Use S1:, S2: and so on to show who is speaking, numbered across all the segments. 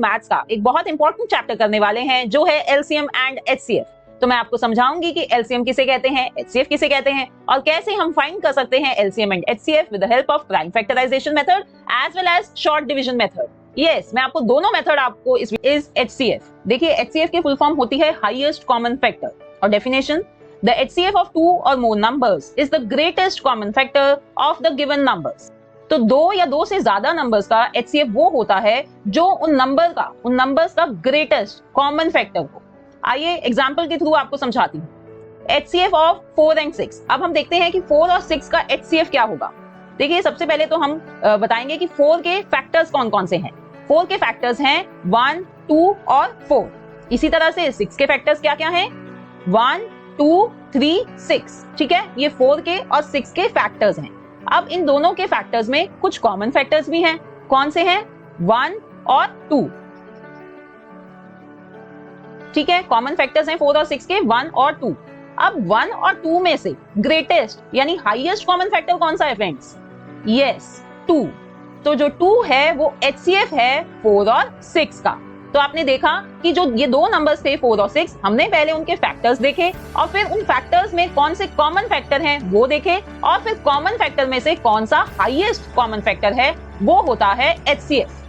S1: Maths का एक बहुत इंपॉर्टेंट चैप्टर करने वाले हैं जो है एलसीएम एंड एचसीएफ। तो मैं आपको समझाऊंगी कि एलसीएम किसे कहते हैं, एचसीएफ किसे कहते हैं और कैसे हम फाइंड कर सकते हैं LCM and HCF with the help of prime factorisation method as well as short division method. Yes, मैं आपको दोनों मेथड आपको इस एचसीएफ। देखिए, एचसीएफ की फुल फॉर्म होती है हाईएस्ट कॉमन फैक्टर और definition the HCF of two और more numbers is the greatest common factor of the given numbers. तो दो या दो से ज्यादा नंबर्स का एचसीएफ वो होता है जो उन नंबर्स का ग्रेटेस्ट कॉमन फैक्टर हो। आइए एग्जांपल के थ्रू आपको समझाती हूँ। HCF of 4 and 6। अब हम देखते हैं कि 4 और 6 का एचसीएफ क्या होगा। देखिए, सबसे पहले तो हम बताएंगे कि 4 के फैक्टर्स कौन कौन से हैं। 4 के फैक्टर्स हैं 1, 2 और 4। इसी तरह से 6 के फैक्टर्स क्या क्या हैं 1, 2, 3, 6। ठीक है, ये 4 के और 6 के फैक्टर्स हैं। अब इन दोनों के फैक्टर्स में कुछ कॉमन फैक्टर्स भी हैं। कौन से हैं 1 और 2। ठीक है, कॉमन फैक्टर्स हैं 4 और 6 के 1 और 2। अब 1 और 2 में से ग्रेटेस्ट यानी हाईएस्ट कॉमन फैक्टर कौन सा है फ्रेंड्स? यस, 2। तो जो 2 है वो एचसीएफ है 4 और 6 का। तो आपने देखा कि जो ये दो नंबर्स थे 4 और 6, हमने पहले उनके फैक्टर्स देखे और फिर उन फैक्टर्स में कौन से कॉमन फैक्टर हैं वो देखे और फिर कॉमन फैक्टर में से कौन सा हाईएस्ट कॉमन फैक्टर है वो होता है HCF.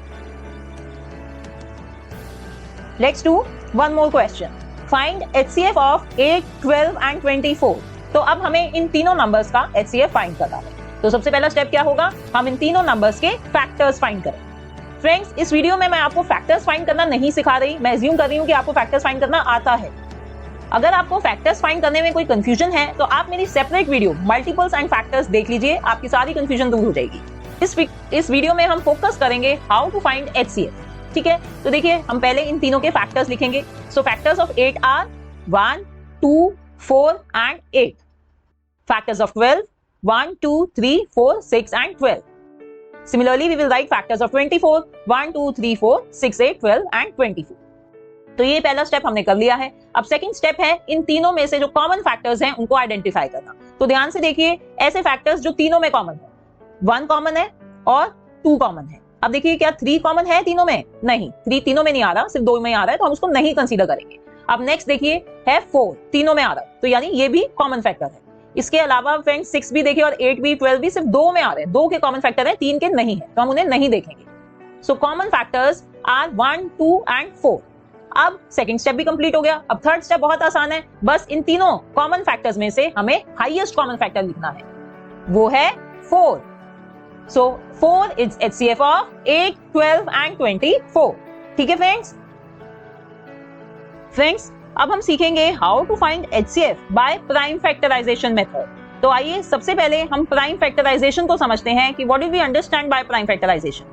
S1: Let's do one more question. Find HCF of 8, 12 and 24। तो अब हमें इन तीनों नंबर्स का एचसीएफ फाइंड करना है। तो सबसे पहला स्टेप क्या होगा, हम इन तीनों नंबर्स के फैक्टर्स फाइंड करें। फ्रेंड्स, इस वीडियो में मैं आपको फैक्टर्स फाइंड करना नहीं सिखा रही, मैं अज्यूम कर रही हूँ कि आपको फैक्टर्स फाइंड करना आता है। अगर आपको फैक्टर्स फाइंड करने में कोई कंफ्यूजन है तो आप मेरी separate video multiples and factors देख लीजिए, आपकी सारी कंफ्यूजन दूर हो जाएगी। इस वीडियो में हम फोकस करेंगे हाउ टू फाइंड एचसीएफ। ठीक है, तो देखिए, हम पहले इन तीनों के फैक्टर्स लिखेंगे। So factors of 8 are 1, 2, 4 and 8। Factors of 12 1, 2, 3, 4, 6 and 12। Similarly, we will write factors of 24 1, 2, 3, 4, 6, 8, 12 and 24. तो ये पहला स्टेप हमने कर लिया है। अब सेकंड स्टेप है इन तीनों में से जो कॉमन फैक्टर्स हैं उनको आइडेंटिफाई करना। तो ध्यान से देखिए, ऐसे फैक्टर्स जो तीनों में कॉमन है, 1 कॉमन है और 2 कॉमन है। अब देखिए, क्या 3 कॉमन है तीनों में? नहीं, 3 तीनों में नहीं आ रहा, सिर्फ 2 में आ रहा है, तो हम उसको नहीं कंसीडर करेंगे। अब नेक्स्ट देखिए है 4, तीनों में आ रहा है, तो यानी ये भी कॉमन फैक्टर है। इसके अलावा फ्रेंड्स 6 भी देखिए और 8 भी 12 भी सिर्फ 2 में आ रहे हैं, 2 के कॉमन फैक्टर हैं, 3 के नहीं है, तो हम उन्हें नहीं देखेंगे। So common factors are 1, 2 and 4। अब सेकंड स्टेप भी कंप्लीट हो गया। अब थर्ड स्टेप बहुत आसान है, बस इन तीनों कॉमन फैक्टर्स में से हमें हाईएस्ट कॉमन फैक्टर लिखना है, वो है 4। So 4 is HCF of 8, 12 and 24। ठीक है फ्रेंड्स, अब हम सीखेंगे how to find HCF by prime factorisation method. तो आइए सबसे पहले हम प्राइम फैक्टराइजेशन को समझते हैं कि what do we understand by prime factorisation.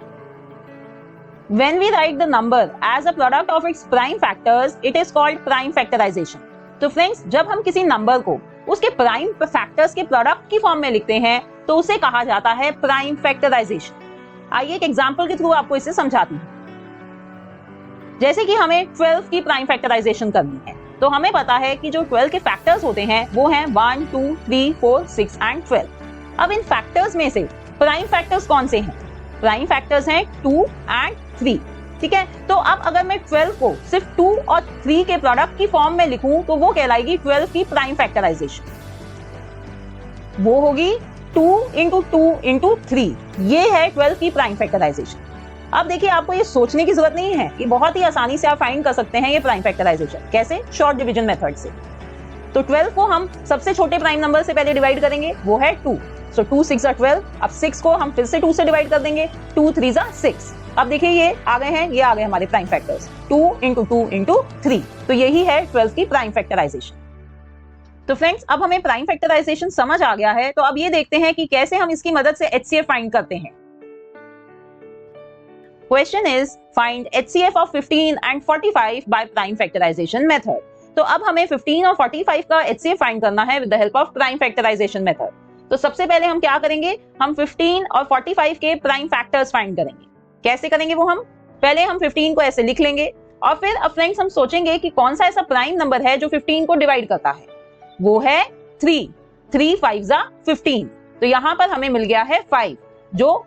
S1: When we write the number as a product of its prime factors, it is called prime factorization. तो फ्रेंड्स, जब हम किसी नंबर को उसके प्राइम फैक्टर्स के प्रोडक्ट की फॉर्म में लिखते हैं तो उसे कहा जाता है प्राइम फैक्टराइजेशन। आइए एक एग्जांपल के थ्रू आपको इसे समझाती हूँ। जैसे कि हमें 12 की प्राइम फैक्टराइजेशन करनी है, तो हमें पता है कि जो 12 के फैक्टर्स होते हैं वो हैं 1, 2, 3, 4, 6 एंड 12। अब इन फैक्टर्स में से प्राइम फैक्टर्स कौन से हैं? प्राइम फैक्टर्स हैं 2 एंड 3। ठीक है, तो अब अगर मैं 12 को सिर्फ 2 और 3 के प्रोडक्ट की फॉर्म में लिखूं तो वो कहलाएगी 12 की प्राइम फैक्टराइजेशन। वो होगी 2 into 2 into 3। ये है 12 की प्राइम फैक्टराइजेशन। अब देखिए, आपको ये सोचने की जरूरत नहीं है, ये बहुत ही आसानी से आप फाइंड कर सकते हैं ये प्राइम फैक्टराइजेशन। कैसे? शॉर्ट डिवीजन मेथड से। तो 12 को हम सबसे छोटे प्राइम नंबर से पहले डिवाइड करेंगे, वो है 2। सो 2 6 are 12। अब 6 को हम फिर से 2 से डिवाइड कर देंगे, 2 3 are 6। अब देखिए, ये आ गए हैं, ये आ गए हमारे प्राइम फैक्टर्स 2 into 2 into 3। तो यही है 12 की प्राइम फैक्टराइजेशन। तो फ्रेंड्स, अब हमें प्राइम फैक्टराइजेशन समझ आ गया है, तो अब ये देखते हैं कि कैसे हम इसकी मदद से एचसीएफ फाइंड करते हैं। Question is find HCF of 15 and 45 by prime factorisation method. तो अब हमें 15 और 45 का एचसीएफ फाइंड करना है with the help of prime factorisation method. तो सबसे पहले हम क्या करेंगे, हम 15 और 45 के प्राइम फैक्टर्स फाइंड करेंगे। कैसे करेंगे वो? हम पहले 15 को ऐसे लिख लेंगे और फिर अब फ्रेंड्स हम सोचेंगे कि कौन सा ऐसा प्राइम नंबर है जो 15 को डिवाइड करता है। वो है 3। 3 5s are 15। तो यहाँ पर हमें मिल गया है 5, जो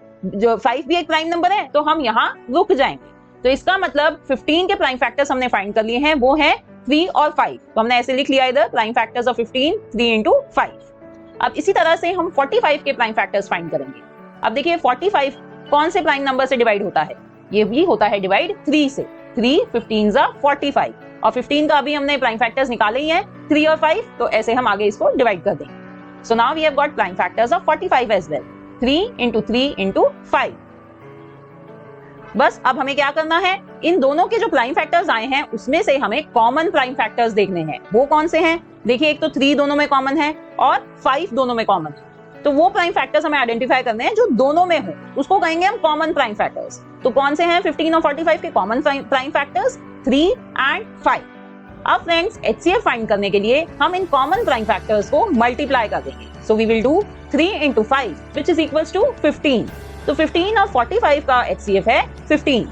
S1: 5 भी एक प्राइम नंबर है, तो हम यहाँ रुक जाएंगे। तो इसका मतलब 15 के प्राइम फैक्टर्स हमने फाइंड कर लिए हैं, वो है 3 और 5। तो हमने ऐसे लिख लिया इधर प्राइम फैक्टर्स ऑफ 15 3 इंटू 5। अब इसी तरह से हम 45 के प्राइम फैक्टर्स फाइंड करेंगे। अब देखिए 45 कौन से प्राइम नंबर से डिवाइड होता है, ये भी होता है डिवाइड 3 से। 3 15 जा 45 और 15 का अभी हमने प्राइम फैक्टर्स निकाले ही हैं 3 और 5, तो ऐसे हम आगे इसको डिवाइड कर देंगे। So now we have got prime factors of 45 as well, 3 into 3 into 5। बस अब हमें क्या करना है, इन दोनों के जो प्राइम फैक्टर्स आए हैं उसमें से हमें कॉमन प्राइम फैक्टर्स देखने हैं। वो कौन से हैं, देखिए एक तो 3 दोनों में कॉमन है और 5 दोनों में कॉमन है। तो वो प्राइम फैक्टर्स हमें आइडेंटिफाई करने हैं जो दोनों में हो, उसको कहेंगे हम कॉमन प्राइम फैक्टर्स। तो कौन से हैं 15 और 45 के कॉमन प्राइम फैक्टर्स, 3 एंड 5। अब फ्रेंड्स HCF फाइंड करने के लिए हम इन कॉमन प्राइम फैक्टर्स को मल्टीप्लाई कर देंगे। So we will do 3 into 5 which is equals to 15। तो 15 और 45 का HCF है 15।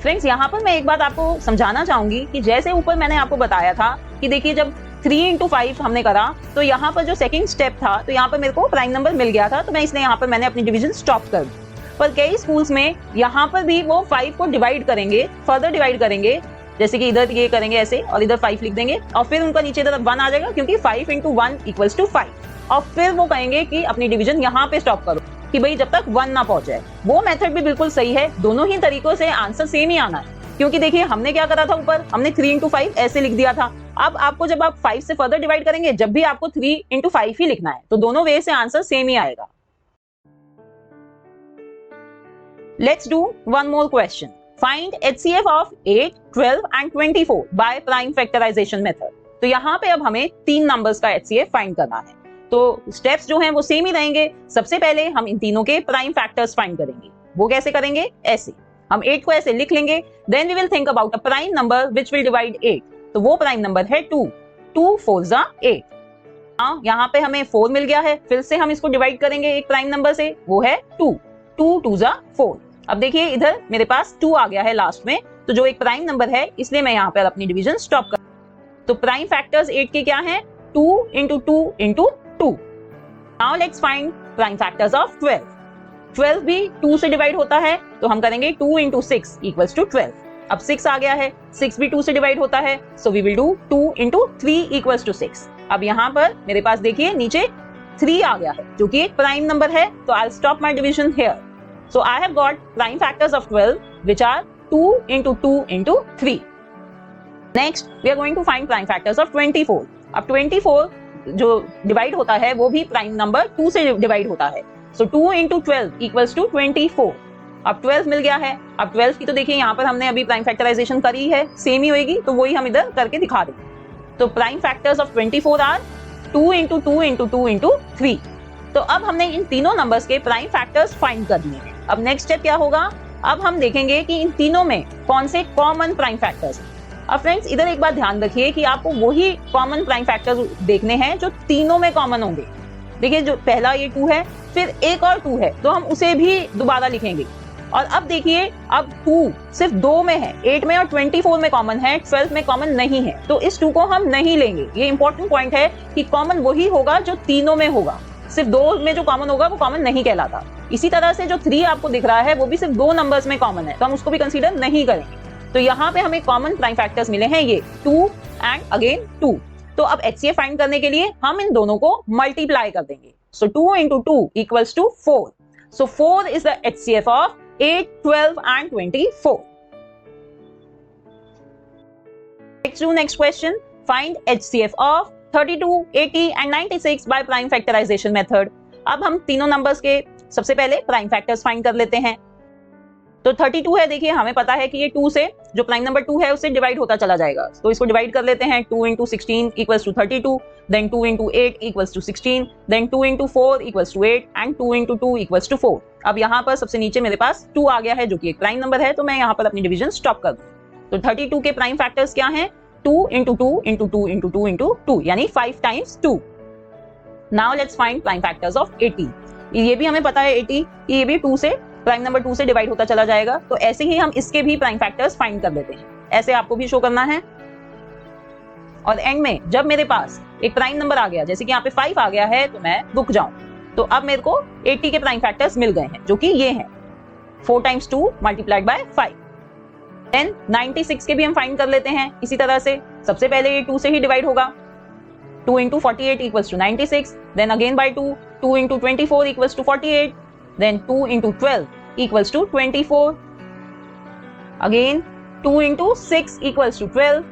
S1: फ्रेंड्स यहाँ पर मैं एक बात आपको समझाना चाहूंगी कि जैसे ऊपर मैंने आपको बताया था कि देखिए जब 3 इंटू 5 हमने करा तो यहाँ पर जो सेकंड स्टेप था, तो यहाँ पर मेरे को प्राइम नंबर मिल गया था, तो मैं इसलिए यहाँ पर मैंने अपनी डिवीजन स्टॉप कर दी। पर कई स्कूल्स में यहाँ पर भी वो 5 को डिवाइड करेंगे, फर्दर डिवाइड करेंगे, जैसे कि इधर ये करेंगे ऐसे और इधर 5 लिख देंगे और फिर उनका नीचे इधर 1 आ जाएगा क्योंकि 5 इंटू 1 इक्वल्स टू 5। और फिर वो कहेंगे कि अपनी डिवीजन यहाँ पे स्टॉप करो कि भाई जब तक 1 ना पहुंच जाए। वो मेथड भी बिल्कुल सही है, दोनों ही तरीकों से आंसर सेम ही आना है। क्योंकि देखिए हमने क्या करा था, ऊपर हमने 3 इंटू 5 ऐसे लिख दिया था। अब आपको जब आप 5 से फर्दर डिवाइड करेंगे, जब भी आपको 3 इंटू 5 ही लिखना है, तो दोनों वे से आंसर सेम ही आएगा। Let's do one more question. Find HCF of 8, 12 and 24 by prime factorisation method. तो यहाँ पे अब हमें 3 नंबर्स का HCF फाइंड करना है। तो स्टेप्स जो हैं वो सेम ही रहेंगे। सबसे पहले हम इन तीनों के प्राइम फैक्टर्स फाइंड करेंगे। वो कैसे करेंगे, ऐसे हम 8 को ऐसे लिख लेंगे, then we will think about a prime number which will divide 8। तो वो प्राइम नंबर है 2। 2 4 जा 8। यहाँ पे हमें 4 मिल गया है, फिर से हम इसको डिवाइड करेंगे एक प्राइम नंबर से, वो है 2। 2 2 जा 4। अब देखिए इधर मेरे पास 2 आ गया है लास्ट में, तो जो एक प्राइम नंबर है इसलिए मैं यहाँ पर अपनी डिवीजन स्टॉप कर। तो प्राइम फैक्टर्स 8 के क्या हैं, 2 into 2 into 2। Now let's find prime factors of 12। 12 भी 2 से डिवाइड होता है, तो हम करेंगे 2 इंटू 6 इक्वल्स टू 12। अब 6 आ गया है, 6 भी 2 से डिवाइड होता है, so we will do 2 into 3 equals to 6। अब यहाँ पर मेरे पास देखिए नीचे 3 आ गया है जो कि एक प्राइम नंबर है, तो I will stop my division here. So I have got prime factors of 12 which are 2 into 2 into 3. Next we are going to find prime factors of 24. अब 24 जो डिवाइड होता है वो भी प्राइम नंबर 2 से divide होता है, so 2 into 12 equals to 24. अब 12 मिल गया है। अब 12 की तो देखिए यहाँ पर हमने अभी प्राइम फैक्टराइजेशन करी है, सेम ही होगी, तो वही हम इधर करके दिखा देंगे। तो prime factors of 24 are 2 into 2 into 2 into 3। तो अब हमने इन तीनों नंबर्स के प्राइम फैक्टर्स फाइंड कर दिए हैं। अब नेक्स्ट स्टेप क्या होगा, अब हम देखेंगे कि इन तीनों में कौन से कॉमन प्राइम फैक्टर्स हैं। अब फ्रेंड्स इधर एक बात ध्यान रखिए कि आपको वही कॉमन प्राइम फैक्टर्स देखने हैं जो तीनों में कॉमन होंगे। देखिए जो पहला ये 2 है, फिर एक और 2 है, तो हम उसे भी दोबारा लिखेंगे। और अब देखिए अब 2 सिर्फ 2 में है, 8 में और 24 में कॉमन है, 12 में कॉमन नहीं है, तो इस 2 को हम नहीं लेंगे। ये इंपॉर्टेंट पॉइंट है कि कॉमन वही होगा जो तीनों में होगा, सिर्फ 2 में जो कॉमन होगा वो कॉमन नहीं कहलाता। इसी तरह से जो 3 आपको दिख रहा है वो भी सिर्फ 2 नंबर्स में कॉमन है, तो हम उसको भी कंसीडर नहीं करेंगे। तो यहाँ पे हमें कॉमन प्राइम फैक्टर्स मिले हैं ये 2 एंड अगेन 2। तो अब HCF फाइंड करने के लिए हम इन दोनों को मल्टीप्लाई कर देंगे। सो 2 into 2 equals to 4. So 4 is the HCF of 8, 12 and 24. Let's do next question. Find HCF of 32, 80 and 96 by prime factorization method. अब हम तीनों नंबर्स के सबसे पहले प्राइम फैक्टर्स फाइंड कर लेते हैं। तो 32 है, देखिए हमें पता है कि ये 2 से जो प्राइम नंबर 2 है उससे डिवाइड होता चला जाएगा, तो इसको डिवाइड कर लेते हैं। 2 into 16 equals to 32, then 2 into 8 equals to 16, then 2 into 4 equals to 8 and 2 into 2 equals to 4। अब यहाँ पर सबसे नीचे मेरे पास 2 आ गया है जो कि एक प्राइम नंबर है, तो मैं यहाँ पर अपनी डिवीजन स्टॉप कर दूं। तो 32 के प्राइम फैक्टर्स क्या हैं, 2 into 2 into 2 into 2 into 2 यानी 5 times 2। Now let's find prime factors of 80। ये भी हमें पता है 80, ये भी 2 से प्राइम नंबर 2 से डिवाइड होता चला जाएगा, तो ऐसे ही हम इसके भी प्राइम फैक्टर्स फाइंड कर लेते हैं। ऐसे आपको भी शो करना है। और एंड में जब मेरे पास एक प्राइम नंबर आ गया, जैसे कि यहाँ पे 5 आ गया है, तो मैं रुक जाऊं। तो अब मेरे को 80 के प्राइम फैक्टर्स मिल गए हैं जो कि ये हैं 4 times 2 multiplied by 5। देन 96 के भी हम फाइंड कर लेते हैं इसी तरह से। सबसे पहले ये 2 से ही डिवाइड होगा, 2 into 48 equals to 96, then again by 2, 2 into 24 equals to 48, then 2 into 12 equals to 24, again 2 into 6 equals to 12,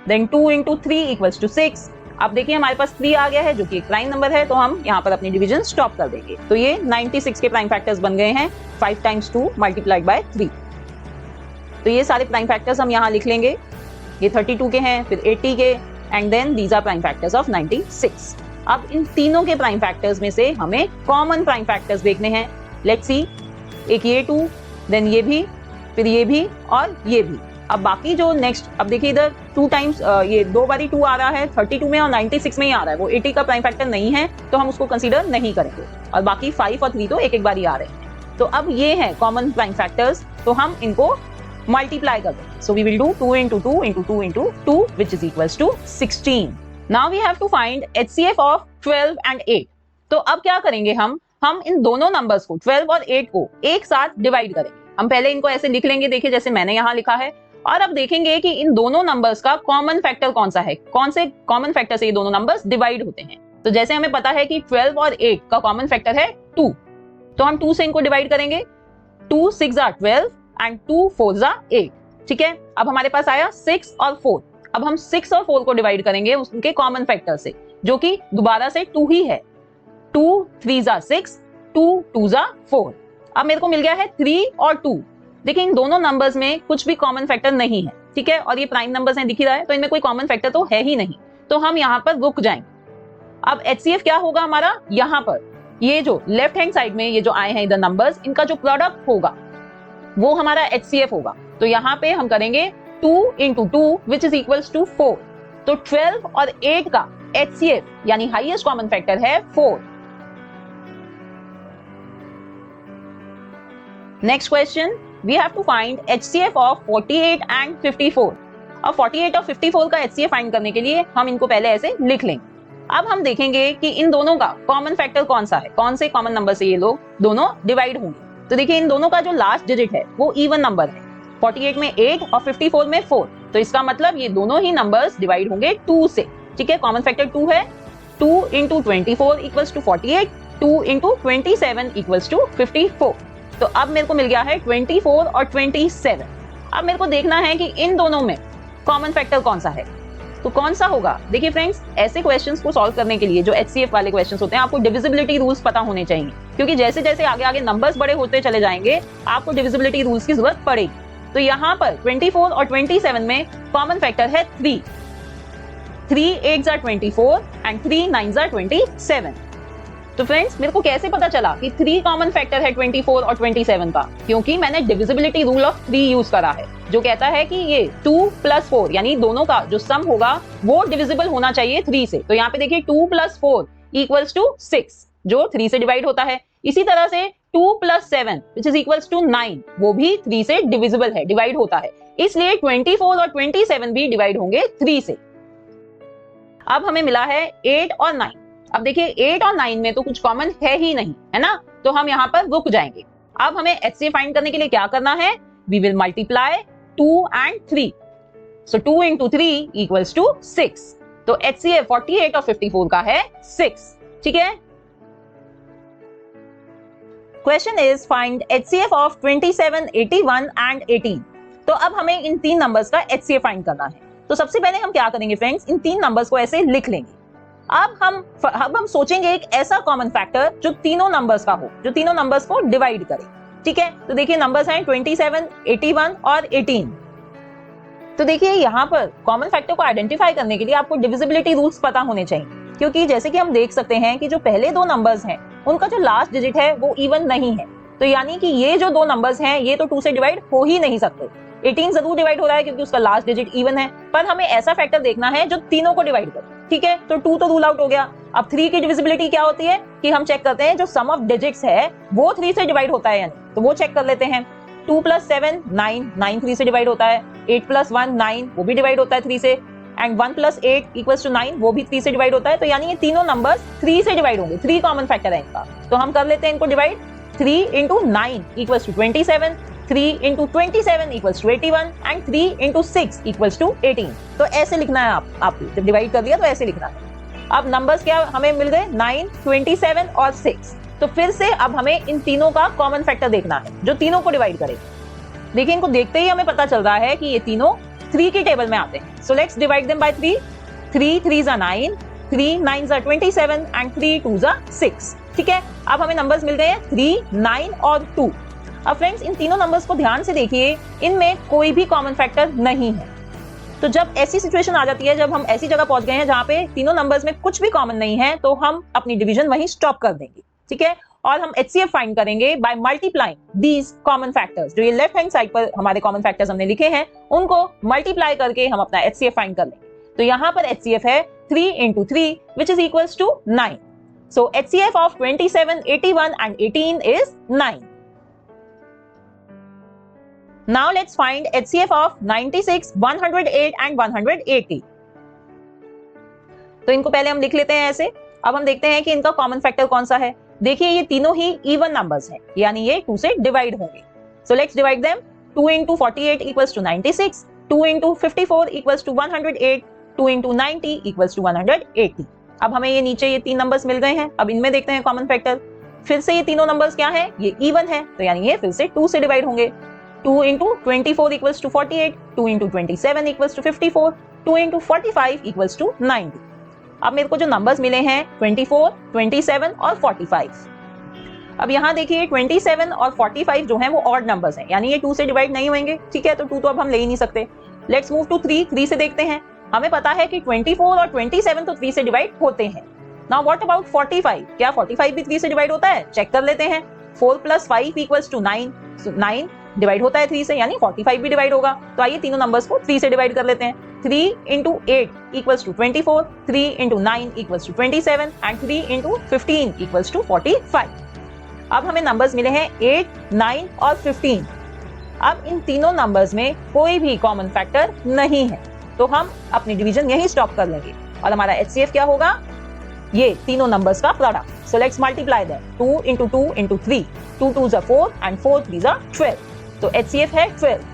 S1: then 2 into 3 equals to 6। अब देखिए हमारे पास 3 आ गया है जो कि एक प्राइम नंबर है, तो हम यहाँ पर अपनी डिवीजन स्टॉप कर देंगे। तो ये 96 के प्राइम फैक्टर्स बन गए हैं 5 times 2 multiplied by 3। तो ये सारे प्राइम फैक्टर्स हम यहाँ लिख लेंगे, ये 32 के हैं, फिर 80 के, and then these are prime factors of 96। अब इन तीनों के प्राइम फैक्टर्स में से हमें कॉमन प्राइम फैक्टर्स देखने हैं। लेट्स सी, एक ये 2, देन ये भी, फिर ये भी और ये भी। अब बाकी जो नेक्स्ट, अब देखिए इधर 2 टाइम्स ये 2 बारी 2 आ रहा है 32 में और 96 में ही आ रहा है, वो 80 का प्राइम फैक्टर नहीं है तो हम उसको कंसीडर नहीं करेंगे, और बाकी 5 और 3 तो एक एक बारी आ रहे हैं। तो अब ये है कॉमन प्राइम फैक्टर्स, तो हम इनको मल्टीप्लाई कर देंगे। So we will do 2 into 2 into 2 into 2 which is equals to 16. Now we have to find HCF of 12 and 8. तो अब क्या करेंगे हम इन दोनों नंबर्स को 12 और 8 को एक साथ डिवाइड करेंगे। हम पहले इनको ऐसे लिख लेंगे, देखिए जैसे मैंने यहाँ लिखा है, और अब देखेंगे कि इन दोनों नंबर्स का कॉमन फैक्टर कौन सा है, कौन से कॉमन फैक्टर से ये दोनों नंबर्स डिवाइड होते हैं। तो जैसे हमें पता है कि 12 और 8 का कॉमन फैक्टर है 2, तो हम 2 से इनको डिवाइड करेंगे। 2 6 are 12 एंड 2 4 are 8। ठीक है, अब हमारे पास आया 6 और 4। अब हम 6 और 4 को डिवाइड करेंगे उनके कॉमन फैक्टर से, जो कि दोबारा से 2 ही है। 2 3 are 6, 2 2 are 4। अब मेरे को मिल गया है 3 और 2। देखिए इन दोनों नंबर्स में कुछ भी कॉमन फैक्टर नहीं है, ठीक है, और ये प्राइम नंबर्स हैं, दिख ही रहा है, तो इनमें कोई कॉमन फैक्टर तो है ही नहीं, तो हम यहाँ पर रुक जाएंगे। अब HCF क्या होगा हमारा, यहाँ पर ये जो लेफ्ट हैंड साइड में ये जो आए हैं इधर नंबर्स, इनका जो प्रोडक्ट होगा वो हमारा HCF होगा। तो यहाँ पे हम करेंगे 2 into 2 which is equals to 4। तो 12 और 8 का HCF यानी हाईएस्ट कॉमन फैक्टर है 4। Next question, we have to find HCF of 48 and 54। अब 48 और 54 का HCF फाइंड करने के लिए हम इनको पहले ऐसे लिख लेंगे। अब हम देखेंगे कि इन दोनों का कॉमन फैक्टर कौन सा है, कौन से कॉमन नंबर से ये लोग दोनों डिवाइड होंगे। तो देखिए इन दोनों का जो लास्ट डिजिट है वो इवन नंबर है, 48 में 8 और 54 में 4। तो इसका मतलब ये दोनों ही नंबर्स डिवाइड होंगे 2 से। ठीक है, कॉमन फैक्टर 2 है। 2 into 24 equals to 48, 2 into 27 equals to 54। तो अब मेरे को मिल गया है 24 और 27। अब मेरे को देखना है कि इन दोनों में कॉमन फैक्टर कौन सा है, तो कौन सा होगा। देखिए फ्रेंड्स, ऐसे क्वेश्चंस को सॉल्व करने के लिए जो HCF वाले क्वेश्चंस होते हैं, आपको डिविजिबिलिटी रूल्स पता होने चाहिए, क्योंकि जैसे जैसे आगे आगे नंबर्स बड़े होते चले जाएंगे आपको डिविजिबिलिटी रूल्स की जरूरत पड़ेगी। तो यहाँ पर 24 और 27 में कॉमन फैक्टर है 3। 3 8s are 24 and 3 9s are 27। तो फ्रेंड्स, मेरे को कैसे पता चला कि 3 कॉमन फैक्टर है 24 और 27 का, क्योंकि मैंने डिविजिबिलिटी रूल ऑफ 3 यूज करा है, जो कहता है कि ये 2 + 4 यानी दोनों का जो सम होगा वो डिविजिबल होना चाहिए 3 से। तो यहाँ पे देखिए 2 + 4 equals to 6, जो 3 से डिवाइड होता है। इसी तरह से 2 + 7 which is equals to 9, वो भी 3 से डिविजिबल है, डिवाइड होता है। इसलिए 24 और 27 भी डिवाइड होंगे 3 से। अब हमें मिला है 8 और 9। अब देखिए 8 और 9 में तो कुछ कॉमन है ही नहीं, है ना, तो हम यहाँ पर रुक जाएंगे। अब हमें HCF फाइंड करने के लिए क्या करना है, we will multiply 2 and 3। So 2 into 3 equals to 6। तो HCF 48 और 54 का है 6। ठीक है, question is find HCF of 27, 81 and 18। तो अब हमें इन 3 नंबर्स का HCF फाइंड करना है। तो सबसे पहले हम क्या करेंगे फ्रेंड्स, इन 3 नंबर्स को ऐसे लिख लेंगे। अब हम सोचेंगे एक ऐसा कॉमन फैक्टर जो तीनों नंबर्स का हो, जो तीनों नंबर्स को डिवाइड करे। ठीक है, तो देखिए नंबर्स हैं 27, 81 और 18। तो देखिए यहाँ पर कॉमन फैक्टर को आइडेंटिफाई करने के लिए आपको डिविजिबिलिटी रूल्स पता होने चाहिए, क्योंकि जैसे कि हम देख सकते हैं कि जो पहले 2 नंबर्स हैं उनका जो लास्ट डिजिट है वो इवन नहीं है। तो यानी कि ये जो 2 नंबर्स हैं ये तो 2 से डिवाइड हो ही नहीं सकते। 18 जरूर डिवाइड हो रहा है क्योंकि उसका लास्ट डिजिट इवन है, पर हमें ऐसा फैक्टर देखना है जो तीनों को डिवाइड करे। ठीक है, तो 2 तो रूल आउट हो गया। अब 3 की डिविजिबिलिटी क्या होती है कि हम चेक करते हैं जो सम ऑफ डिजिट्स है वो 3 से डिवाइड होता है, यानी तो वो चेक कर लेते हैं। 2 + 7 9, 9 3 से डिवाइड होता है। 8 + 1 9, वो भी डिवाइड होता है 3 से। एंड 1 + 8 = 9, वो भी 3 से डिवाइड होता है। तो यानी ये तीनों नंबर्स 3 से डिवाइड होंगे। 3 कॉमन फैक्टर है इनका, तो हम कर लेते हैं इनको divide. 3 × 9 = 27, 3 into 27 equals to 81 and 3 into 6 equals to 18। तो ऐसे लिखना है आपको जब डिवाइड कर दिया तो ऐसे लिखना है। अब नंबर्स क्या हमें मिल गए 9, 27 और 6। तो फिर से अब हमें इन तीनों का कॉमन फैक्टर देखना है जो तीनों को डिवाइड करे। देखिए इनको देखते ही हमें पता चल रहा है कि ये तीनों 3 की टेबल में आते हैं। So let's divide them by 3। 3 3s are 9, 3 9s are 27 and 3 2s are 6। ठीक है, अब हमें नंबर्स मिल गए हैं 3, 9 और 2। अब फ्रेंड्स इन तीनों नंबर्स को ध्यान से देखिए, इनमें कोई भी कॉमन फैक्टर नहीं है। तो जब ऐसी सिचुएशन आ जाती है, जब हम ऐसी जगह पहुंच गए हैं जहां पे तीनों नंबर्स में कुछ भी कॉमन नहीं है, तो हम अपनी डिवीजन वहीं स्टॉप कर देंगे। ठीक है, और हम HCF फाइंड करेंगे by multiplying these common factors. जो ये लेफ्ट हैंड साइड पर हमारे कॉमन फैक्टर्स हमने लिखे हैं, उनको मल्टीप्लाई करके हम अपना HCF फाइंड कर लेंगे। तो यहाँ पर HCF है 3 into 3 which is equals to 9। So HCF of 27, 81 and 18 is 9। Now let's find HCF of 96, 108 and 180। तो इनको पहले हम लिख लेते हैं ऐसे। अब हम देखते हैं कि इनका कॉमन फैक्टर कौन सा है। देखिए ये तीनों ही इवन नंबर्स हैं, यानी ये 2 से डिवाइड होंगे। So let's divide them. 2 into 48 equals to 96, 2 into 54 equals to 108, 2 into 90 equals to 180। अब हमें ये नीचे ये 3 नंबर्स मिल गए हैं। अब इनमें देखते हैं कॉमन फैक्टर। फिर से ये तीनों नंबर्स क्या हैं? ये इवन है, तो यानी ये फिर से 2 से डिवाइड होंगे। 2 into 24 equals to 48, 2 into 27 equals to 54, 2 into 45 equals to 90। अब मेरे को जो नंबर्स मिले हैं 24, 27 और 45। अब यहाँ देखिए 27 और 45 जो हैं वो ऑड नंबर्स हैं, यानी ये 2 से डिवाइड नहीं होंगे। ठीक है, तो 2 तो अब हम ले ही नहीं सकते। लेट्स मूव टू 3 से देखते हैं। हमें पता है कि 24 और 27 तो 3 से डिवाइड होते हैं। Now what about 45? क्या 45 भी 3 से डिवाइड होता है? चेक कर लेते हैं। 4 + 5 equals to 9। सो 9 डिवाइड होता है 3 से, यानी 45 भी डिवाइड होगा। तो आइए तीनों नंबर्स को 3 से डिवाइड कर लेते हैं। 3 into 8 equals to 24, 3 into 9 equals to 27 and 3 into 15 equals to 45। अब हमें नंबर्स मिले हैं 8, 9 और 15। अब इन तीनों नंबर्स में कोई भी कॉमन फैक्टर नहीं है, तो हम अपनी डिवीजन यहीं स्टॉप कर लेंगे और हमारा HCF क्या होगा? ये तीनों नंबर्स का product. So let's multiply that. 2 into 2 into 3, 2 2s are 4 and 4 3s are 12। तो HCF है 12।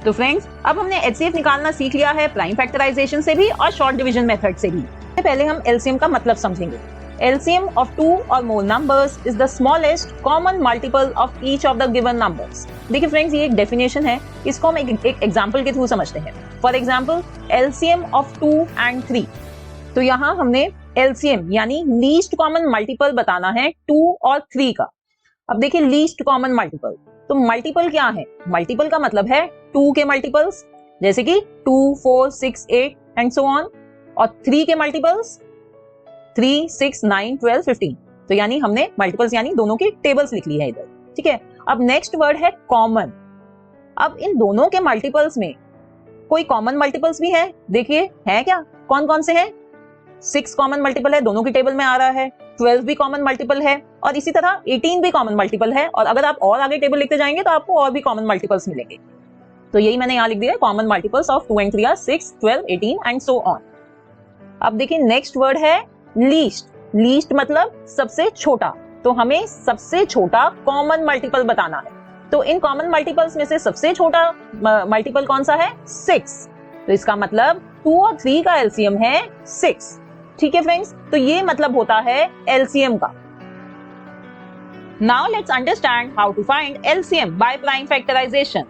S1: तो फ्रेंड्स अब हमने HCF निकालना सीख लिया है प्राइम फैक्टराइजेशन से भी और शॉर्ट डिवीजन मेथड से भी। पहले हम LCM का मतलब समझेंगे। LCM of 2 or more numbers is the smallest common multiple of each of the given numbers। देखिए फ्रेंड्स ये एक डेफिनेशन है, इसको हम एक एग्जांपल के थ्रू समझते हैं। For example LCM of 2 and 3। तो यहाँ हमने LCM यानी लीस्ट कॉमन मल्टीपल बताना है 2 और 3 का। अब देखिए लीस्ट कॉमन मल्टीपल, तो मल्टीपल क्या है? मल्टीपल का मतलब है 2 के मल्टीपल्स, जैसे कि 2, 4, 6, 8 एंड सो ऑन। और 3 के मल्टीपल्स 3, 6, 9, 12, 15। तो यानी हमने मल्टीपल्स यानी दोनों की टेबल्स लिख ली है इधर। ठीक है, अब नेक्स्ट वर्ड है कॉमन। अब इन दोनों के मल्टीपल्स में कोई कॉमन मल्टीपल्स भी है। देखिए है क्या, कौन कौन से हैं? 6 कॉमन मल्टीपल है, दोनों की टेबल में आ रहा है। 12 भी कॉमन मल्टीपल है और इसी तरह 18 भी कॉमन मल्टीपल है। और अगर आप और आगे टेबल लिखते जाएंगे तो आपको और भी कॉमन मल्टीपल्स मिलेंगे। तो यही मैंने यहाँ लिख दिया है, common multiples of 2 and 3 are 6, 12, 18 and so on. अब देखिए नेक्स्ट वर्ड है लीस्ट। लीस्ट मतलब सबसे छोटा, तो हमें सबसे छोटा कॉमन मल्टीपल बताना है। तो इन कॉमन मल्टीपल्स में से सबसे छोटा मल्टीपल कौन सा है? 6। तो इसका मतलब 2 और 3 का LCM है 6। ठीक है फ्रेंड्स, तो ये मतलब होता है LCM का। Now let's understand how to find LCM by prime factorization.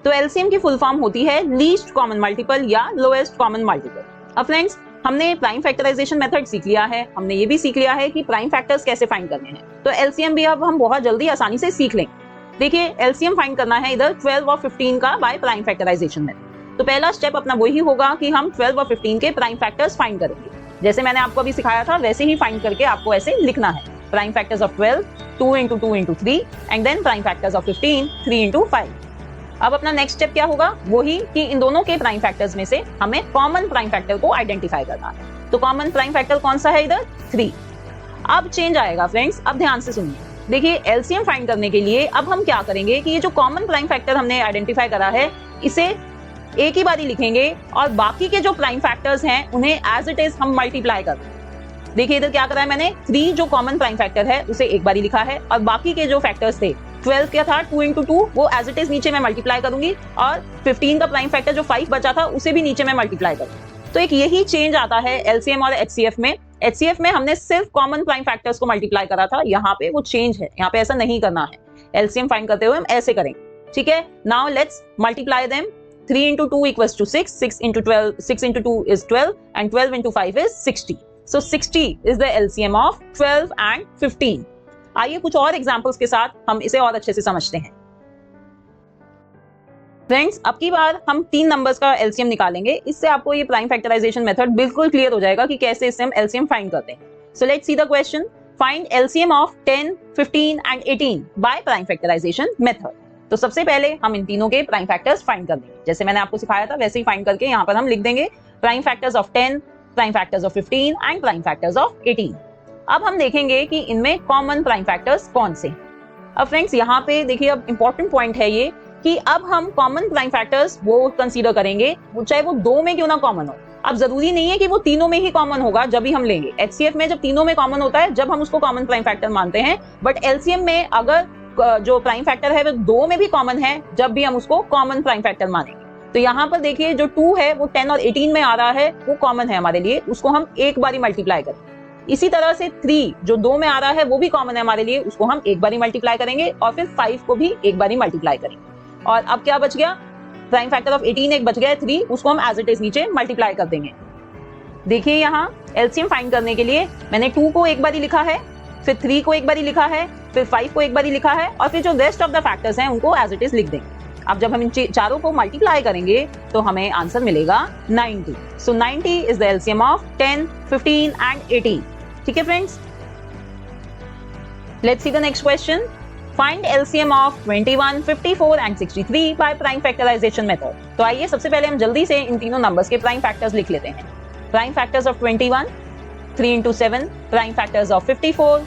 S1: तो LCM की फुल फॉर्म होती है लीस्ट कॉमन मल्टीपल या लोएस्ट कॉमन मल्टीपल। अब फ्रेंड्स हमने प्राइम फैक्टराइजेशन मेथड सीख लिया है, हमने ये भी सीख लिया है कि प्राइम फैक्टर्स कैसे फाइंड करने हैं। तो LCM भी अब हम बहुत जल्दी आसानी से सीख लेंगे। देखिए LCM फाइंड करना है इधर 12 और 15 का बाय प्राइम फैक्टराइजेशन में। तो पहला स्टेप अपना वही होगा कि हम 12 और 15 के प्राइम फैक्टर्स फाइंड करेंगे। जैसे मैंने आपको अभी सिखाया था वैसे ही फाइंड करके आपको ऐसे लिखना है। Prime factors of 12, 2 into 2 into 3 and then prime factors of 15, 3 into 5। अब अपना नेक्स्ट स्टेप क्या होगा? वही कि इन दोनों के प्राइम फैक्टर्स में से हमें कॉमन प्राइम फैक्टर को आइडेंटिफाई करना है। तो कॉमन प्राइम फैक्टर कौन सा है इधर? 3। अब चेंज आएगा फ्रेंड्स, अब ध्यान से सुनिए। देखिए LCM फाइंड करने के लिए अब हम क्या करेंगे कि ये जो कॉमन प्राइम फैक्टर हमने आइडेंटिफाई करा है इसे एक ही बारी लिखेंगे और बाकी के जो प्राइम फैक्टर्स हैं उन्हें एज इट इज हम मल्टीप्लाई कर देंगे। देखिए इधर क्या करा है मैंने, 3 जो कॉमन प्राइम फैक्टर है उसे एक बारी लिखा है और बाकी के जो फैक्टर्स थे 12 क्या था 2 into 2 वो एज इट इज नीचे मैं मल्टीप्लाई करूंगी और 15 का प्राइम फैक्टर जो 5 बचा था उसे भी नीचे मैं मल्टीप्लाई करूंगी। तो एक यही चेंज आता है एलसीएम और एचसीएफ में। एचसीएफ में हमने सिर्फ कॉमन प्राइम फैक्टर्स को मल्टीप्लाई करा था, यहाँ पे वो चेंज है, यहाँ पे ऐसा नहीं करना है। एलसीएम फाइंड करते हुए हम ऐसे करेंगे, ठीक है। Now let's multiply them. 3 into 2 equals to 6, 6 into 2 is 12 and 12 into 5 is 60. So 60 is the LCM of 12 and 15. आइए कुछ और एग्जांपल्स के साथ हम इसे और अच्छे से समझते हैं। फ्रेंड्स, अब की बार हम 3 नंबर्स का एलसीएम निकालेंगे। इससे आपको ये प्राइम फैक्टराइजेशन मेथड बिल्कुल क्लियर हो जाएगा कि कैसे इससे हम एलसीएम फाइंड करते हैं। So let's see the question. Find LCM of 10, 15 and 18 by prime factorisation method. तो सबसे पहले हम इन तीनों के प्राइम फैक्टर्स फाइंड कर देंगे। जैसे मैंने आपको सिखाया था वैसे ही फाइंड करके यहाँ पर हम लिख देंगे prime factors of 10, prime factors of 15 and prime factors of 18। अब हम देखेंगे कि इनमें कॉमन प्राइम फैक्टर्स कौन से। अब फ्रेंड्स यहाँ पे देखिए, अब इंपॉर्टेंट पॉइंट है ये कि अब हम कॉमन प्राइम फैक्टर्स वो कंसीडर करेंगे, चाहे वो 2 में क्यों ना कॉमन हो। अब जरूरी नहीं है कि वो तीनों में ही कॉमन होगा जब भी हम लेंगे। एचसीएफ में जब तीनों में कॉमन होता है जब हम उसको कॉमन प्राइम फैक्टर मानते हैं, बट एलसीएम में अगर जो प्राइम फैक्टर है वो 2 में भी कॉमन है जब भी हम उसको कॉमन प्राइम फैक्टर मानेंगे। तो यहाँ पर देखिए जो 2 है वो 10 और 18 में आ रहा है, वो कॉमन है हमारे लिए, उसको हम एक बारी मल्टीप्लाई करेंगे। इसी तरह से 3 जो 2 में आ रहा है वो भी कॉमन है हमारे लिए, उसको हम एक बारी मल्टीप्लाई करेंगे और फिर 5 को भी एक बारी मल्टीप्लाई करेंगे। और अब क्या बच गया, प्राइम फैक्टर ऑफ 18 एक बच गया है 3, उसको हम एज इट इज नीचे मल्टीप्लाई कर देंगे। देखिए यहाँ एलसीएम फाइंड करने के लिए मैंने 2 को एक बारी लिखा है, फिर 3 को एक बारी लिखा है, फिर 5 को एक बारी लिखा है और फिर जो रेस्ट ऑफ द फैक्टर्स हैं उनको एज इट इज लिख देंगे। अब जब हम इन चारों को मल्टीप्लाई करेंगे तो हमें आंसर मिलेगा 90। So 90 is the LCM of 10, 15 and 18। ठीक है friends, let's see the next question. Find LCM of 21, 54 and 63 by prime factorisation method. तो आइए सबसे पहले हम जल्दी से इन तीनों नंबर्स के प्राइम फैक्टर्स लिख लेते हैं। Prime factors of 21, 3 into 7, prime factors of 54,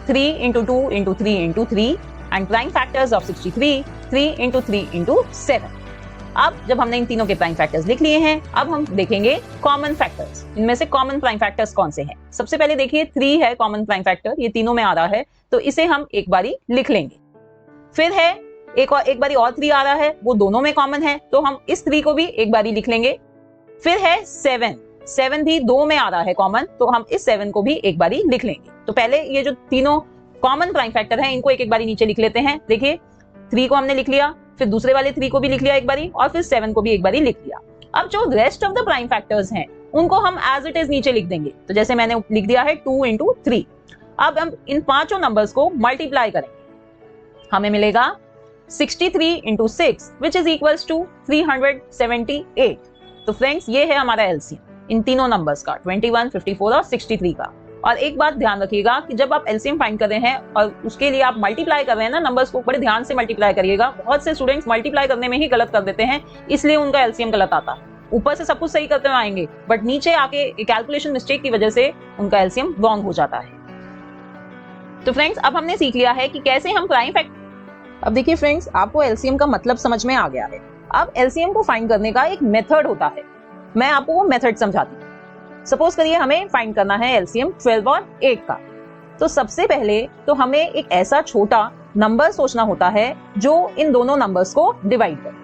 S1: 3 into 2 into 3 into 3 and prime factors of 63, 3 into 3 into 7। अब जब हमने इन तीनों के प्राइम फैक्टर्स लिख लिए हैं, अब हम देखेंगे कॉमन फैक्टर्स। इनमें से कॉमन प्राइम फैक्टर्स कौन से हैं। सबसे पहले देखिए 3 है कॉमन प्राइम फैक्टर, ये तीनों में आ रहा है तो इसे हम एक बारी लिख लेंगे। फिर है एक बारी और 3 आ रहा है, वो दोनों में कॉमन है तो हम इस 3 को भी एक बारी लिख लेंगे। फिर है 7 भी 2 में आ रहा है कॉमन, तो हम इस 7 को भी एक बारी लिख लेंगे। तो पहले ये जो तीनों कॉमन प्राइम फैक्टर हैं इनको एक एक बारी नीचे लिख लेते हैं। देखिए 3 को हमने लिख लिया, फिर दूसरे वाले 3 को भी लिख लिया एक बारी और फिर 7 को भी एक बारी लिख लिया। अब जो rest of the prime factors हैं उनको हम एज इट इज नीचे लिख देंगे। तो जैसे मैंने लिख दिया है 2 into 3। अब हम इन पांचों नंबर्स को मल्टीप्लाई करेंगे, हमें मिलेगा 63 into 6 which is equals to 378। तो फ्रेंड्स ये है हमारा एलसीएम इन तीनों नंबर्स का, 21, 54 और 63 का। और एक बात ध्यान रखिएगा कि जब आप एलसीएम फाइंड कर रहे हैं और उसके लिए आप मल्टीप्लाई कर रहे हैं ना नंबर्स को, बड़े ध्यान से मल्टीप्लाई करिएगा। बहुत से स्टूडेंट्स मल्टीप्लाई करने में ही गलत कर देते हैं, इसलिए उनका एलसीएम गलत आता है। ऊपर से सब कुछ सही करते हुए आएंगे बट नीचे आके कैलकुलेशन मिस्टेक की वजह से उनका एलसीएम रॉन्ग हो जाता है। तो फ्रेंड्स अब हमने सीख लिया है कि कैसे हम प्राइम फैक्टर। अब देखिए फ्रेंड्स, आपको एलसीएम का मतलब समझ में आ गया है। अब एलसीएम को फाइंड करने का एक मेथड होता है, मैं आपको वो मेथड समझाती हूँ। सपोज करिए हमें फाइंड करना है एलसीएम 12 और 8 का। तो सबसे पहले तो हमें एक ऐसा छोटा नंबर सोचना होता है जो इन दोनों नंबर्स को डिवाइड करे।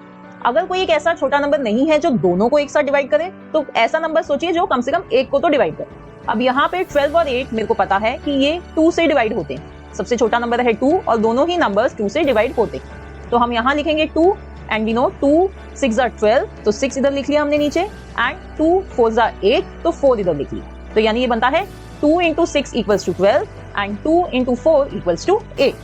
S1: अगर कोई एक ऐसा छोटा नंबर नहीं है जो दोनों को एक साथ डिवाइड करे, तो ऐसा नंबर सोचिए जो कम से कम 1 को तो डिवाइड करे। अब यहाँ पे 12 और 8 मेरे को पता है कि ये 2 से डिवाइड होते हैं। सबसे छोटा नंबर है 2 और दोनों ही नंबर्स 2 से डिवाइड होते हैं। तो हम यहाँ लिखेंगे 2 एंड वी नो 2 6 are 12, तो 6 इधर लिख लिया हमने नीचे, एंड 2 4 are 8, तो 4 इधर लिख लिया। तो यानी ये बनता है 2 into 6 equals to 12 and 2 into 4 equals to 8।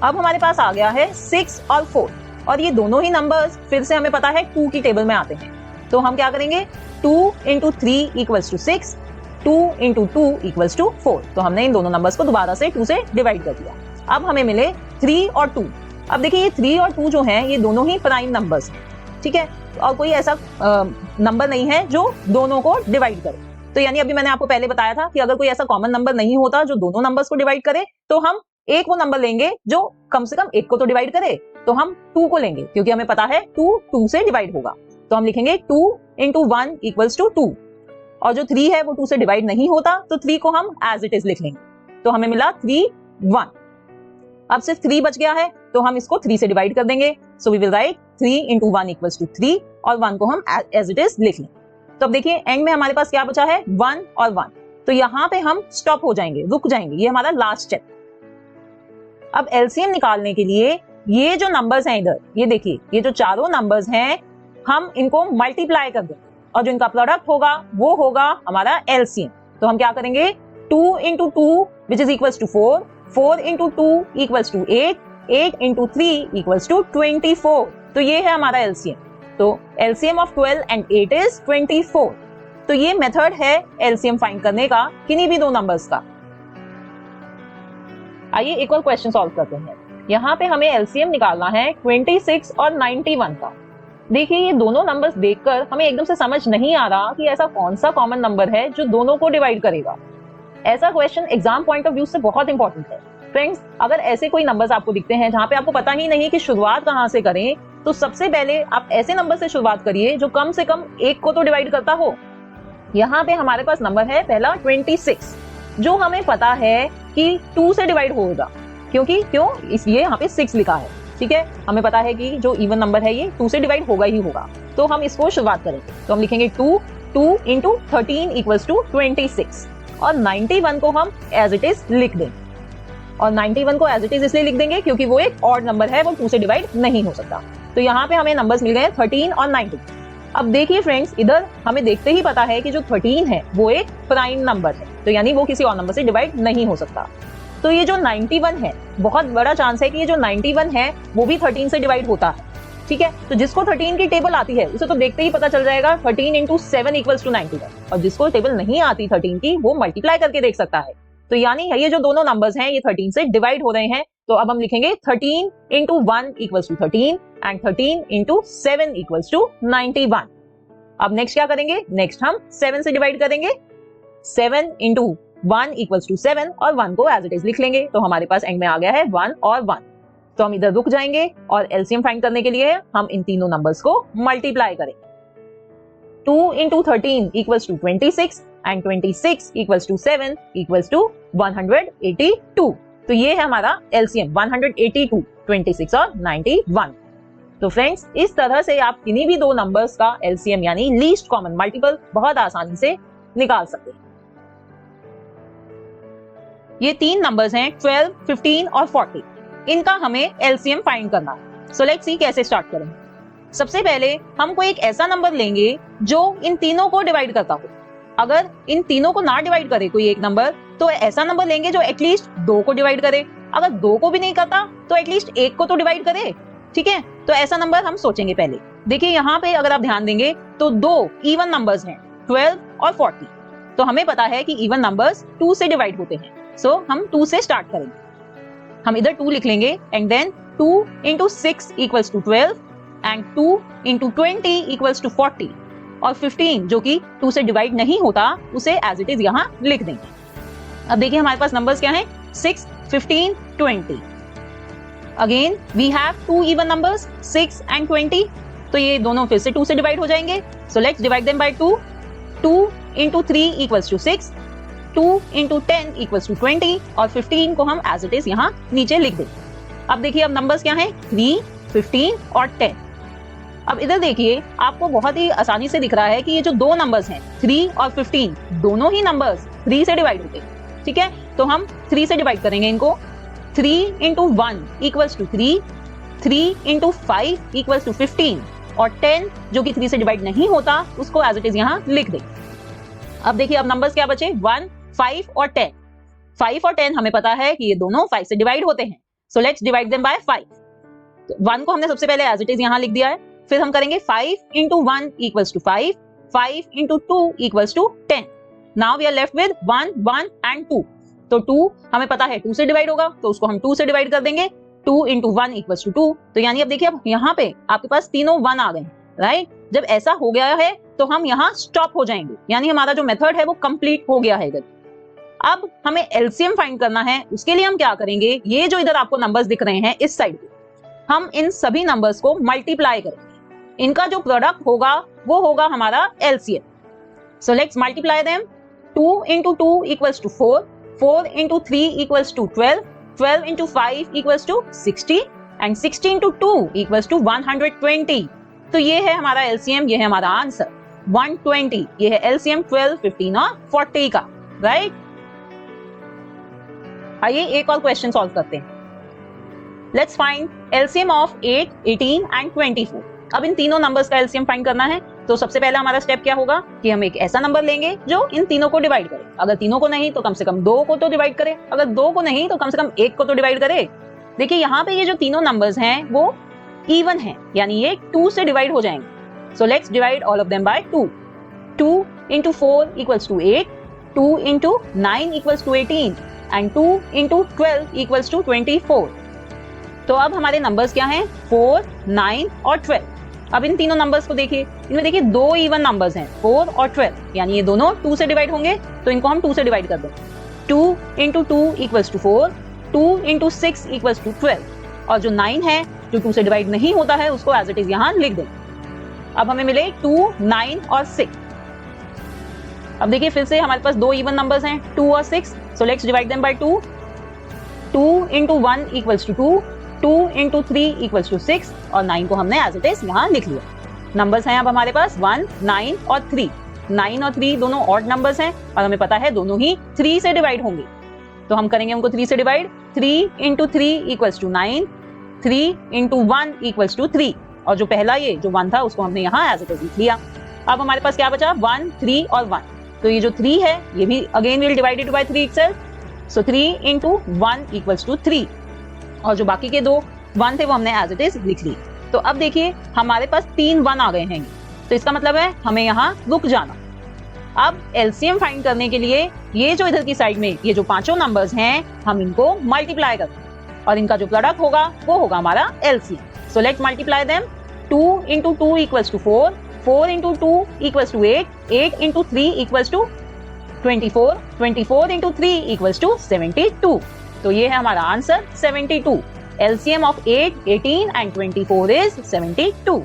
S1: अब हमारे पास आ गया है 6 और 4, और ये दोनों ही नंबर्स फिर से हमें पता है 2 की टेबल में आते हैं। तो हम क्या करेंगे, 2 into 3 equals to 6, 2 into 2 equals to 4। तो हमने इन दोनों नंबर्स को दोबारा से 2 से डिवाइड कर दिया। अब हमें मिले 3 और 2। अब देखिए ये 3 और 2 जो हैं ये दोनों ही प्राइम नंबर्स हैं, ठीक है, और कोई ऐसा नंबर नहीं है जो दोनों को डिवाइड करे। तो यानी अभी मैंने आपको पहले बताया था कि अगर कोई ऐसा कॉमन नंबर नहीं होता जो दोनों नंबर्स को डिवाइड करे, तो हम एक वो नंबर लेंगे जो कम से कम 1 को तो डिवाइड करे। तो हम 2 को लेंगे क्योंकि हमें पता है 2 से डिवाइड होगा। तो हम लिखेंगे 2 into 1 equals to 2, और जो 3 है वो 2 से डिवाइड नहीं होता, तो 3 को हम एज इट इज लिख लेंगे। तो हमें मिला 3 1। अब सिर्फ 3 बच गया है, तो हम इसको 3 से डिवाइड कर देंगे। So we will write 3 into 1 equals to 3 और 1 को हम एज इट इज लिख लें। तो अब देखिए एंड में हमारे पास क्या बचा है, 1 और 1। तो यहाँ पे हम स्टॉप हो जाएंगे, रुक जाएंगे, ये हमारा लास्ट स्टेप। अब एलसीएम निकालने के लिए ये जो नंबर्स हैं इधर, ये देखिए ये जो चारों नंबर्स हैं, हम इनको मल्टीप्लाई कर देंगे और जो इनका प्रोडक्ट होगा वो होगा हमारा एलसीएम। तो हम क्या करेंगे, 2 into 2 which is equals to 4, 4 into 2 equals to 8, 8 into 3 equals to 24। तो ये है हमारा एलसीएम। तो एलसीएम ऑफ 12 and 8 is 24। तो ये मेथड है एलसीएम फाइंड करने का किन्हीं भी दो नंबर्स का। आइए एक और क्वेश्चन सॉल्व करते हैं। यहाँ पे हमें एलसीएम निकालना है 26 और 91 का। देखिए ये दोनों नंबर्स देखकर हमें एकदम से समझ नहीं आ रहा कि ऐसा कौन सा कॉमन नंबर है जो दोनों को डिवाइड करेगा। ऐसा question exam point of view से बहुत इंपॉर्टेंट है। फ्रेंड्स, अगर ऐसे कोई नंबर्स आपको दिखते हैं जहाँ पे आपको पता ही नहीं कि शुरुआत कहाँ से करें, तो सबसे पहले आप ऐसे नंबर से शुरुआत करिए जो कम से कम एक को तो डिवाइड करता हो। यहाँ पे हमारे पास नंबर है पहला 26, जो हमें पता है कि 2 से डिवाइड होगा, क्यों इसलिए यहाँ पे 6 लिखा है। ठीक है, हमें पता है कि जो इवन नंबर है ये 2 से डिवाइड होगा ही होगा। तो हम इसको शुरुआत करेंगे, तो हम लिखेंगे 2 into 13 equals to 26 और 91 को हम एज इट इज लिख देंगे। और 91 को एज इट इज इसलिए लिख देंगे क्योंकि वो एक ऑड नंबर है, वो 2 से डिवाइड नहीं हो सकता। तो यहाँ पे हमें नंबर्स मिल गए 13 और 19। अब देखिए फ्रेंड्स, इधर हमें देखते ही पता है कि जो 13 है वो एक प्राइम नंबर है, तो यानी वो किसी और नंबर से डिवाइड नहीं हो सकता। तो ये जो 91 है, बहुत बड़ा चांस है कि ये जो 91 है वो भी 13 से डिवाइड होता है। ठीक है, तो जिसको 13 की टेबल आती है उसे तो देखते ही पता चल जाएगा 13 into 7 equals to 91, और जिसको टेबल नहीं आती 13 की, वो मल्टीप्लाई करके देख सकता है। तो यानी ये जो दोनों नंबर्स हैं ये 13 से डिवाइड हो रहे हैं। तो अब हम लिखेंगे 13 into 1 equals to 13 and 13 into 7 equals to 91। अब नेक्स्ट क्या करेंगे, नेक्स्ट हम 7 से डिवाइड करेंगे। 7 into 1 equals to 7 और 1 को एज इट इज लिख लेंगे। तो हमारे पास एंड में आ गया है 1 और 1। तो हम इधर रुक जाएंगे और एलसीएम फाइंड करने के लिए हम इन तीनों नंबर्स को मल्टीप्लाई करेंगे। 2 into 13 equals to 26 and 26 equals to 7 equals to 182। तो ये है हमारा एलसीएम 182, 26 और 91। तो फ्रेंड्स, इस तरह से आप किन्हीं भी दो नंबर्स का एलसीएम यानी लीस्ट कॉमन मल्टीपल बहुत आसानी से निकाल सकते हैं। ये तीन नंबर्स हैं 12, 15 और 40। इनका हमें एलसीएम फाइंड करना है। सो लेट्स सी कैसे स्टार्ट करें। सबसे पहले हम कोई एक ऐसा नंबर लेंगे जो इन तीनों को डिवाइड करता हो। अगर इन तीनों को ना डिवाइड करे कोई एक नंबर, तो ऐसा नंबर लेंगे जो एटलीस्ट 2 को डिवाइड करे। अगर 2 को भी नहीं करता तो एटलीस्ट 1 को तो डिवाइड करे। ठीक है, तो ऐसा नंबर हम सोचेंगे पहले। देखिए यहाँ पे अगर आप ध्यान देंगे तो 2 इवन नंबर्स हैं, 12 और 40। तो हमें पता है कि इवन नंबर्स 2 से डिवाइड होते हैं। सो हम 2 से स्टार्ट करेंगे। हम इधर 2 लिख लेंगे and then 2 into 6 equals to 12 and 2 into 20 equals to 40 और 15 जो कि 2 से डिवाइड नहीं होता उसे एज इट इज यहाँ लिख देंगे। अब देखिए हमारे पास नंबर्स क्या हैं, 6, 15, 20। Again we have 2 even numbers 6 and 20। तो ये दोनों फिर से 2 से डिवाइड हो जाएंगे। So let's divide them by 2। 2 into 3 equals to 6, 2 into 10 equals to 20 और 15 को हम एज इट इज यहाँ नीचे लिख देंगे। अब देखिए अब नंबर्स क्या हैं, 3, 15 और 10। अब इधर देखिए आपको बहुत ही आसानी से दिख रहा है कि ये जो दो नंबर्स हैं 3 और 15, दोनों ही नंबर्स 3 से डिवाइड होते हैं। ठीक है, तो हम 3 से डिवाइड करेंगे इनको। 3 into 1 equals to 3, 3 into 5 equals to 15 और 10 जो कि 3 से डिवाइड नहीं होता उसको एज इट इज यहाँ लिख देंगे। अब देखिए अब नंबर्स क्या बचे, 1, 5 और 10। 5 और 10 हमें पता है कि ये दोनों 5 से डिवाइड होते हैं। So let's divide them by 5। 1 को हमने सबसे पहले एज इट इज यहाँ लिख दिया है। फिर हम करेंगे 5 into 1 equals to 5, 5 into 2 equals to 10। Now we are left with 1, 1 and 2। तो 2 हमें पता है 2 से डिवाइड होगा, तो उसको हम 2 से डिवाइड कर देंगे। 2 into 1 equals to 2। तो यानी अब देखिए अब यहाँ पे आपके पास तीनों 1 आ गए, राइट। जब ऐसा हो गया है तो हम यहाँ स्टॉप हो जाएंगे, यानी हमारा जो मेथड है वो कंप्लीट हो गया है इधर। अब हमें एलसीएम फाइंड करना है। उसके लिए हम क्या करेंगे, ये जो इधर आपको नंबर्स दिख रहे हैं इस साइड पे, हम इन सभी नंबर्स को मल्टीप्लाई करेंगे। इनका जो प्रोडक्ट होगा वो होगा हमारा LCM. So let's multiply them. 2 into 2 equals to 4, 4 into 3 equals to 12, 12 into 5 equals to 60 and 60 into 2 equals to 120. तो ये है हमारा LCM, ये है हमारा आंसर 120. ये है LCM 12, 15 और 40 का, राइट? आइए एक और क्वेश्चन सॉल्व करते हैं. Let's find LCM of 8, 18 and 24. अब इन तीनों नंबर्स का LCM फाइंड करना है. तो सबसे पहला हमारा स्टेप क्या होगा कि हम एक ऐसा नंबर लेंगे जो इन तीनों को डिवाइड करे. अगर तीनों को नहीं तो कम से कम 2 को तो डिवाइड करे. अगर 2 को नहीं तो कम से कम 1 को तो डिवाइड करे. देखिए यहाँ पे ये जो तीनों नंबर्स हैं वो इवन हैं, यानी ये 2 से डिवाइड हो जाएंगे. So let's divide all of them by 2. 2 into 4 equals to 8, 2 into 9 equals to 18 and 2 into 12 equals to 24. तो अब हमारे नंबर्स क्या हैं? 4, 9 और 12. अब इन तीनों नंबर्स को देखिए, इनमें देखिए 2 इवन नंबर्स हैं, 4 और 12, यानी ये दोनों 2 से डिवाइड होंगे. तो इनको हम 2 से डिवाइड कर दें. 2 into 2 equals to 4, 2 into 6 equals to 12. और जो 9 है जो 2 से डिवाइड नहीं होता है उसको एज इट इज यहाँ लिख दें. अब हमें मिले 2, 9 और 6. अब देखिए फिर से हमारे पास 2 इवन नंबर्स हैं, 2 और 6. So let's divide them by 2. 2 into 1 equals to 2, 2 into 3 equals to 6 और 9 को हमने एज इट इज यहाँ लिख लिया. नंबर्स हैं अब हमारे पास 1, 9 और 3. 9 और 3 दोनों ऑड नंबर्स हैं और हमें पता है दोनों ही 3 से डिवाइड होंगे. तो हम करेंगे उनको 3 से divide. 3 into 3 equals to 9, 3 into 1 equals to 3. और जो पहला ये जो 1 था उसको हमने यहाँ एज इट इज लिख लिया. अब हमारे पास क्या बचा? 1, 3 और 1. तो ये जो 3 है ये भी again will divide it by 3 itself. So 3 into 1 equals to 3. और जो बाकी के 2 1 थे वो हमने एज इट इज लिख ली. तो अब देखिए हमारे पास 3 1 आ गए हैं. तो इसका मतलब है हमें यहाँ रुक जाना. अब LCM फाइंड करने के लिए ये जो इधर की साइड में ये जो पांचों नंबर्स हैं हम इनको मल्टीप्लाई करते हैं और इनका जो प्रोडक्ट होगा वो होगा हमारा LCM. So let's multiply them. 2 into 2 equals to 4, 4 into 2 equals to 8, 8 into 3 equals to 24, 24 into 3 equals to 72. तो ये है हमारा answer 72. LCM of 8, 18 and 24 is 72.